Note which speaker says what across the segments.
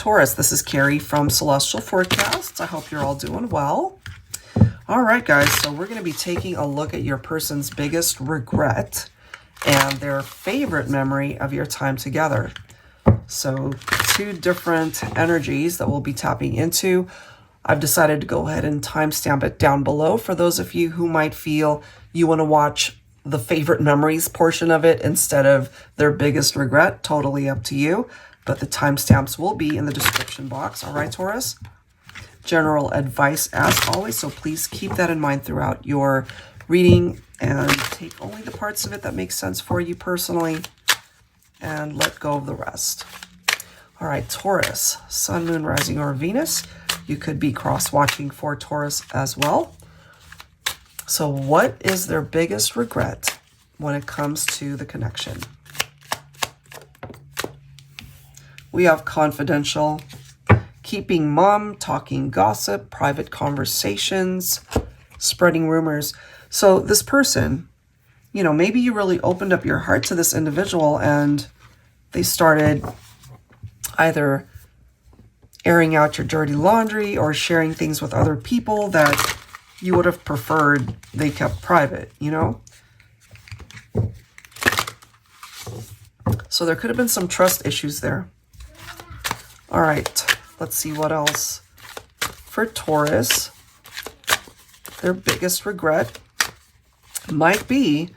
Speaker 1: Taurus, this is Carrie from Celestial Forecasts. I hope you're all doing well. All right, guys, so we're going to be taking a look at your person's biggest regret and their favorite memory of your time together. So 2 different energies that we'll be tapping into. I've decided to go ahead and timestamp it down below for those of you who might feel you want to watch the favorite memories portion of it instead of their biggest regret. Totally up to you. But the timestamps will be in the description box. All right, Taurus? General advice as always, so please keep that in mind throughout your reading and take only the parts of it that make sense for you personally and let go of the rest. All right, Taurus, Sun, Moon, Rising, or Venus. You could be cross-watching for Taurus as well. So what is their biggest regret when it comes to the connection? We have confidential, keeping mum, talking gossip, private conversations, spreading rumors. So this person, you know, maybe you really opened up your heart to this individual and they started either airing out your dirty laundry or sharing things with other people that you would have preferred they kept private, you know? So there could have been some trust issues there. All right, let's see what else. For Taurus, their biggest regret might be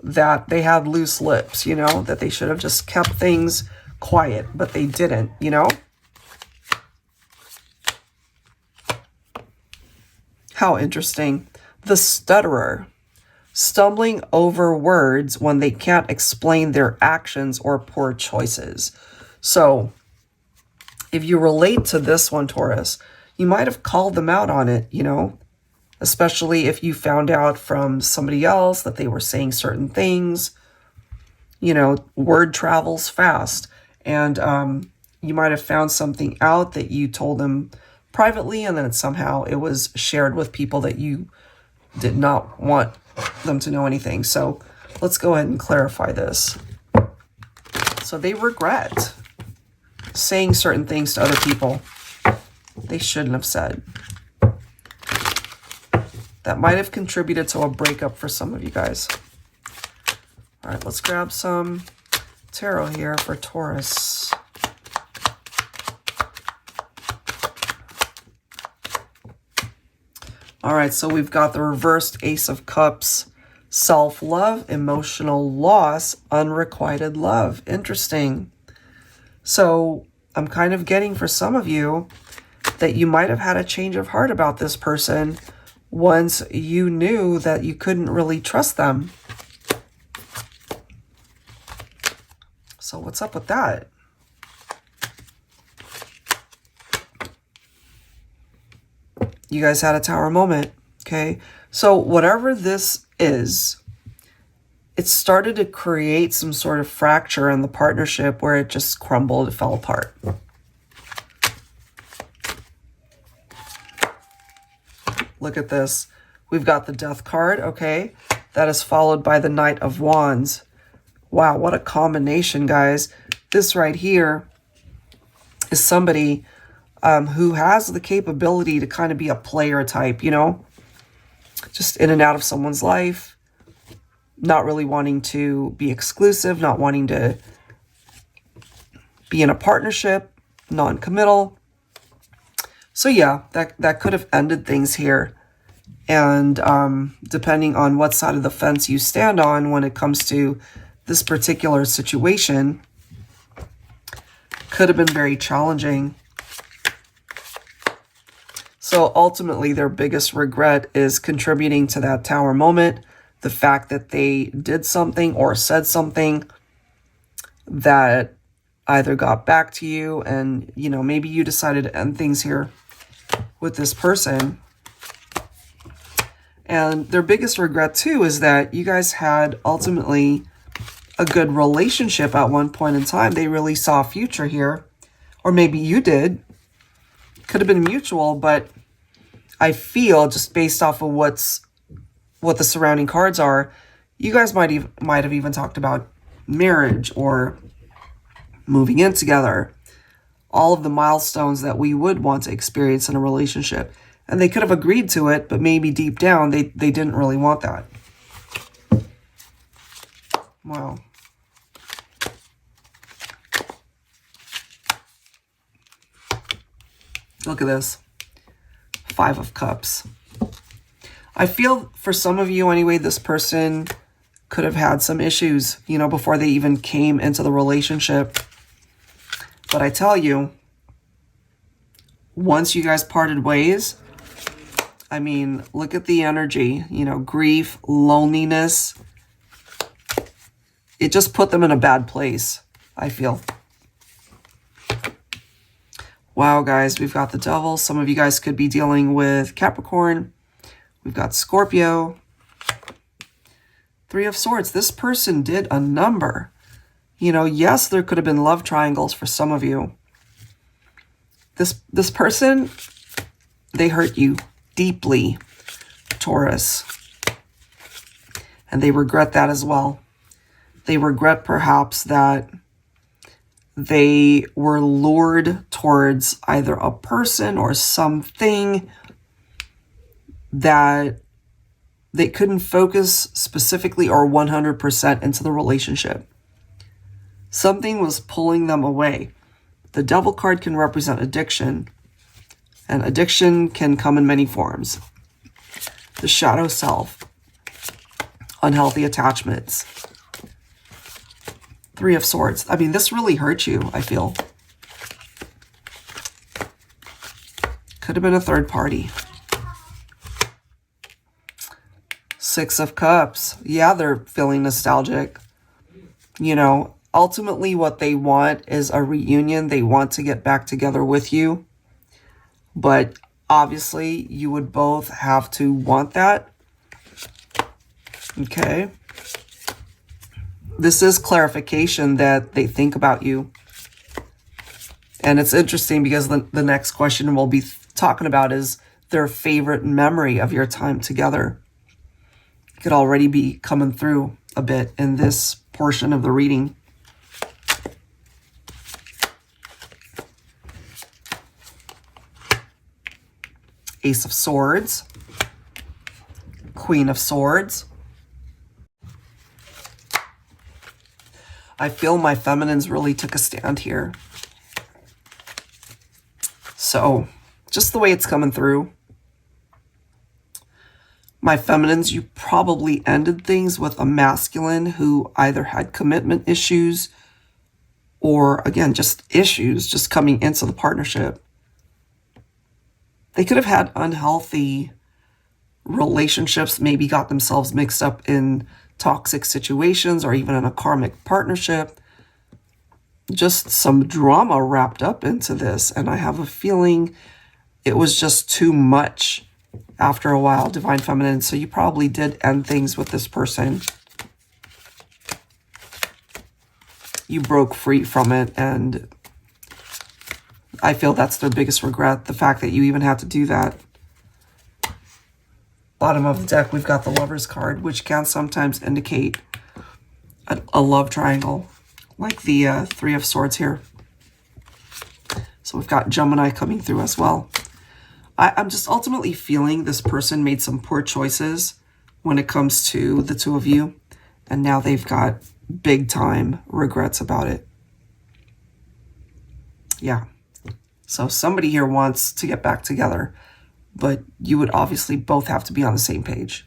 Speaker 1: that they had loose lips, you know, that they should have just kept things quiet, but they didn't, you know? How interesting. The stutterer, stumbling over words when they can't explain their actions or poor choices. So if you relate to this one, Taurus, you might have called them out on it, you know, especially if you found out from somebody else that they were saying certain things. You know, word travels fast, and you might have found something out that you told them privately, and then somehow it was shared with people that you did not want them to know anything. So let's go ahead and clarify this. So they regret saying certain things to other people they shouldn't have said. That might have contributed to a breakup for some of you guys. All right, let's grab some tarot here for Taurus. All right, so we've got the reversed Ace of Cups, self-love, emotional loss, unrequited love. Interesting. So I'm kind of getting for some of you that you might have had a change of heart about this person once you knew that you couldn't really trust them. So what's up with that? You guys had a Tower moment, okay? So whatever this is, it started to create some sort of fracture in the partnership where it just crumbled, it fell apart. Look at this. We've got the Death card, okay? That is followed by the Knight of Wands. Wow, what a combination, guys. This right here is somebody who has the capability to kind of be a player type, you know? Just in and out of someone's life. Not really wanting to be exclusive, not wanting to be in a partnership, non-committal. So yeah, that could have ended things here. And depending on what side of the fence you stand on when it comes to this particular situation, could have been very challenging. So ultimately, their biggest regret is contributing to that Tower moment. The fact that they did something or said something that either got back to you and, you know, maybe you decided to end things here with this person. And their biggest regret, too, is that you guys had ultimately a good relationship at one point in time. They really saw a future here. Or maybe you did. Could have been mutual, but I feel just based off of what the surrounding cards are, you guys might have even talked about marriage or moving in together. all of the milestones that we would want to experience in a relationship. And they could have agreed to it, but maybe deep down they didn't really want that. Wow. Look at this. 5 of Cups. I feel for some of you anyway, this person could have had some issues, you know, before they even came into the relationship. But I tell you, once you guys parted ways, I mean, look at the energy, you know, grief, loneliness. It just put them in a bad place, I feel. Wow, guys, we've got the Devil. Some of you guys could be dealing with Capricorn. We've got Scorpio. 3 of Swords. This person did a number. You know, yes, there could have been love triangles for some of you. This person, they hurt you deeply, Taurus. And they regret that as well. They regret perhaps that they were lured towards either a person or something that they couldn't focus specifically or 100% into the relationship. Something was pulling them away. The Devil card can represent addiction, and addiction can come in many forms. The shadow self, unhealthy attachments. 3 of Swords. I mean, this really hurt you, I feel. Could have been a third party. 6 of Cups. Yeah, they're feeling nostalgic. You know, ultimately what they want is a reunion. They want to get back together with you. But obviously, you would both have to want that. Okay. This is clarification that they think about you. And it's interesting because the next question we'll be talking about is their favorite memory of your time together. It could already be coming through a bit in this portion of the reading. Ace of Swords. Queen of Swords. I feel my feminines really took a stand here. So, just the way it's coming through. My feminines, you probably ended things with a masculine who either had commitment issues or, again, just issues just coming into the partnership. They could have had unhealthy relationships, maybe got themselves mixed up in toxic situations or even in a karmic partnership. Just some drama wrapped up into this, and I have a feeling it was just too much after a while, Divine Feminine. So you probably did end things with this person. You broke free from it, and I feel that's their biggest regret, the fact that you even had to do that. Bottom of the deck, we've got the Lover's card, which can sometimes indicate a love triangle, like the 3 of Swords here. So we've got Gemini coming through as well. I'm just ultimately feeling this person made some poor choices when it comes to the 2 of you, and now they've got big time regrets about it. Yeah. So somebody here wants to get back together, but you would obviously both have to be on the same page.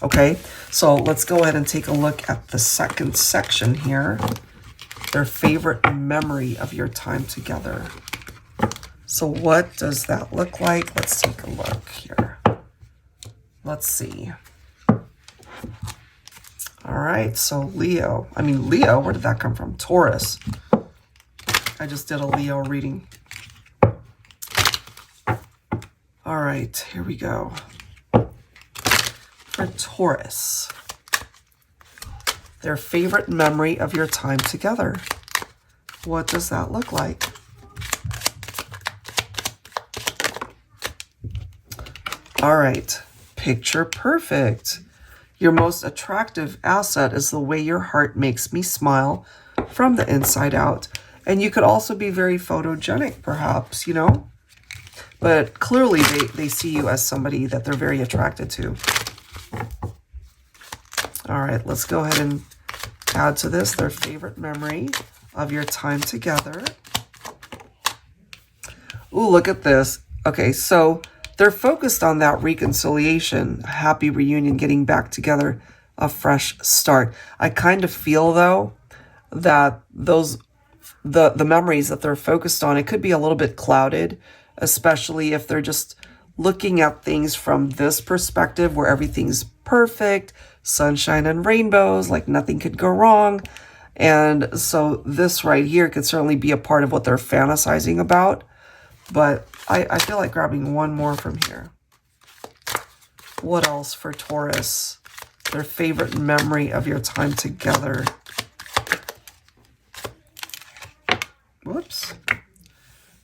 Speaker 1: Okay, so let's go ahead and take a look at the second section here. Their favorite memory of your time together. So what does that look like? Let's take a look here. Let's see. All right, so Leo. Leo, where did that come from? Taurus. I just did a Leo reading. All right, here we go. For Taurus, their favorite memory of your time together. What does that look like? All right, picture perfect. Your most attractive asset is the way your heart makes me smile from the inside out. And you could also be very photogenic, perhaps, you know? But clearly they see you as somebody that they're very attracted to. All right, let's go ahead and add to this their favorite memory of your time together. Ooh, look at this. Okay, so they're focused on that reconciliation, happy reunion, getting back together, a fresh start. I kind of feel, though, that the memories that they're focused on, it could be a little bit clouded, especially if they're just looking at things from this perspective where everything's perfect, sunshine and rainbows, like nothing could go wrong. And so this right here could certainly be a part of what they're fantasizing about. But I feel like grabbing one more from here. What else for Taurus? Their favorite memory of your time together. Whoops.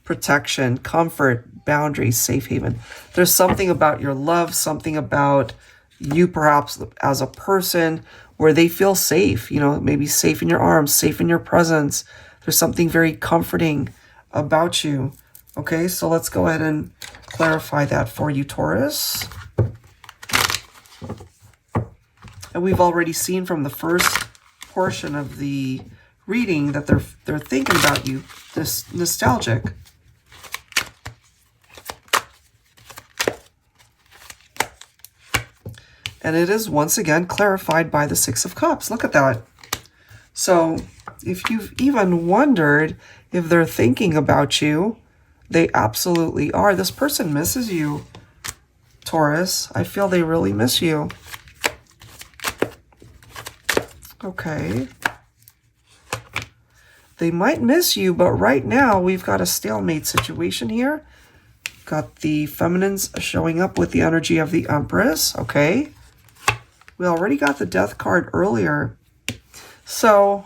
Speaker 1: Protection, comfort, boundaries, safe haven. There's something about your love, something about you perhaps as a person where they feel safe, you know, maybe safe in your arms, safe in your presence. There's something very comforting about you. Okay, so let's go ahead and clarify that for you, Taurus. And we've already seen from the first portion of the reading that they're thinking about you, this nostalgic. And it is once again clarified by the Six of Cups. Look at that. So if you've even wondered if they're thinking about you, they absolutely are. This person misses you, Taurus. I feel they really miss you. Okay. They might miss you, but right now we've got a stalemate situation here. Got the feminines showing up with the energy of the Empress. Okay. We already got the Death card earlier. So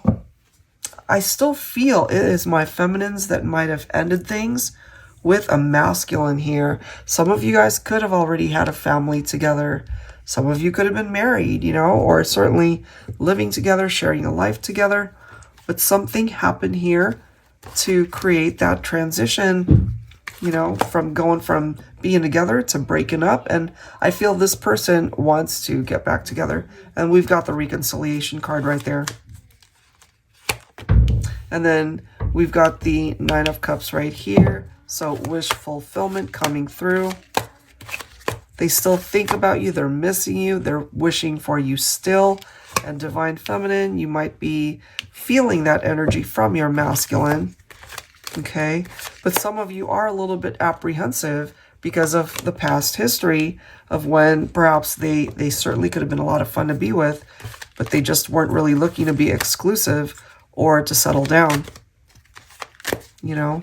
Speaker 1: I still feel it is my feminines that might have ended things with a masculine here. Some of you guys could have already had a family together. Some of you could have been married, you know, or certainly living together, sharing a life together. But something happened here to create that transition, you know, from going from being together to breaking up. And I feel this person wants to get back together. And we've got the reconciliation card right there. And then we've got the Nine of Cups right here. So wish fulfillment coming through. They still think about you. They're missing you. They're wishing for you still. And Divine Feminine, you might be feeling that energy from your masculine. Okay. But some of you are a little bit apprehensive because of the past history of when perhaps they certainly could have been a lot of fun to be with, but they just weren't really looking to be exclusive or to settle down. You know?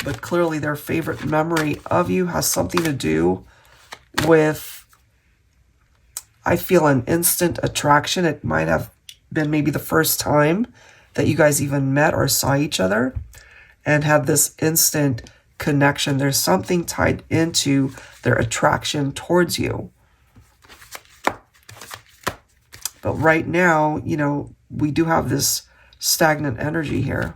Speaker 1: But clearly their favorite memory of you has something to do with, I feel, an instant attraction. It might have been maybe the first time that you guys even met or saw each other and had this instant connection. There's something tied into their attraction towards you. But right now, you know, we do have this stagnant energy here.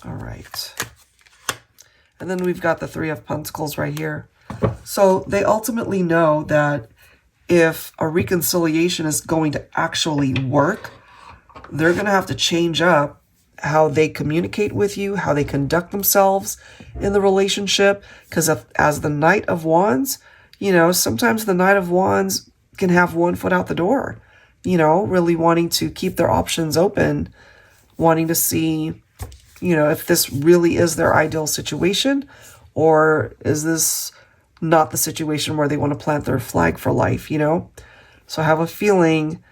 Speaker 1: All right. And then we've got the Three of Pentacles right here. So they ultimately know that if a reconciliation is going to actually work, they're going to have to change up how they communicate with you, how they conduct themselves in the relationship. Because as the Knight of Wands, you know, sometimes the Knight of Wands can have one foot out the door, you know, really wanting to keep their options open, wanting to see, you know, if this really is their ideal situation, or is this not the situation where they want to plant their flag for life, you know? So I have a feeling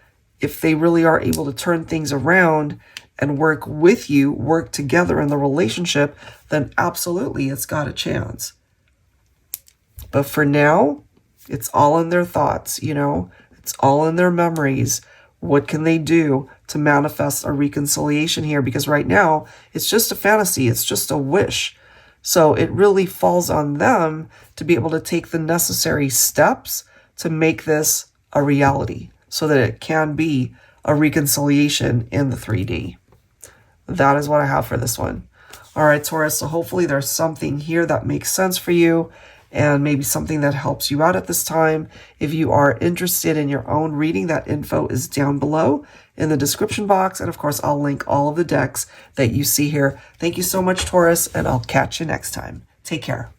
Speaker 1: if they really are able to turn things around and work with you, work together in the relationship, then absolutely it's got a chance. But for now, it's all in their thoughts, you know? It's all in their memories. What can they do to manifest a reconciliation here? Because right now, it's just a fantasy. It's just a wish. So it really falls on them to be able to take the necessary steps to make this a reality. so that it can be a reconciliation in the 3D. That is what I have for this one. All right, Taurus, so hopefully there's something here that makes sense for you and maybe something that helps you out at this time. If you are interested in your own reading, that info is down below in the description box. And of course, I'll link all of the decks that you see here. Thank you so much, Taurus, and I'll catch you next time. Take care.